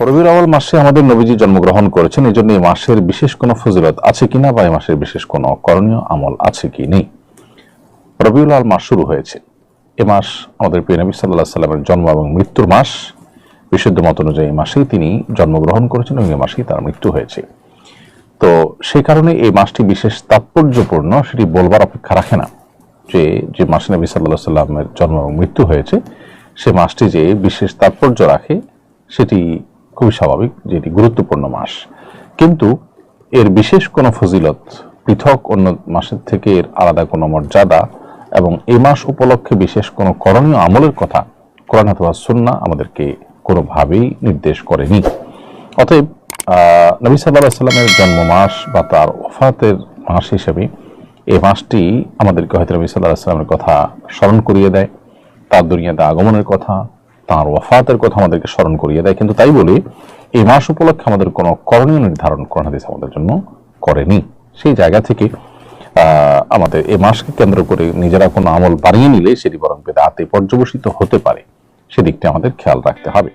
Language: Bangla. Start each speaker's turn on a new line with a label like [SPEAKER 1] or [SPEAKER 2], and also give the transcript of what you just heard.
[SPEAKER 1] রবিউল আউয়াল মাসে আমাদের নবীজি জন্মগ্রহণ করেছেন, এই জন্য এই মাসের বিশেষ কোনো ফজিলত আছে কিনা বা এই মাসের বিশেষ কোনো করণীয় আমল আছে কি নেই। রবিউল আউয়াল মাস শুরু হয়েছে। এ মাস আমাদের প্রিয় নবী সাল্লাল্লাহু আলাইহি সাল্লামের জন্ম এবং মৃত্যুর মাস। বিশুদ্ধ মত অনুযায়ী এই মাসেই তিনি জন্মগ্রহণ করেছেন এবং এই মাসেই তার মৃত্যু হয়েছে। তো সেই কারণে এই মাসটি বিশেষ তাৎপর্যপূর্ণ, সেটি বলবার অপেক্ষা রাখে না যে যে মাসে নবী সাল্লাল্লাহু আলাইহি সাল্লামের জন্ম এবং মৃত্যু হয়েছে সে মাসটি যে বিশেষ তাৎপর্য রাখে সেটি খুবই স্বাভাবিক, যে এটি গুরুত্বপূর্ণ মাস। কিন্তু এর বিশেষ কোনো ফজিলত, পৃথক অন্য মাসের থেকে এর আলাদা কোনো মর্যাদা এবং এই মাস উপলক্ষে বিশেষ কোনো করণীয় আমলের কথা কোরআন অথবা সুন্নাহ আমাদেরকে কোনোভাবেই নির্দেশ করেনি। অতএব নবী সাল্লাল্লাহু আলাইহি সাল্লামের জন্ম মাস বা তার ওফাতের মাস হিসেবে এই মাসটি আমাদেরকে হয়তো নবী সাল্লাল্লাহু আলাইহি সাল্লামের কথা স্মরণ করিয়ে দেয়, তার দুনিয়াতে আগমনের কথা, তার ওয়াফাতের কথা আমাদেরকে স্মরণ করিয়ে দেয়। কিন্তু তাই বলে এই মাস উপলক্ষে আমাদের কোনো করণীয় নির্ধারণ কোরআন হাদিস আমাদের জন্য করেনি। সেই জায়গা থেকে আমাদের এই মাসকে কেন্দ্র করে নিজেরা কোনো আমল বাড়িয়ে নিলে সেটি বরং বেদাতে পর্যবসিত হতে পারে, সেদিকটা আমাদের খেয়াল রাখতে হবে।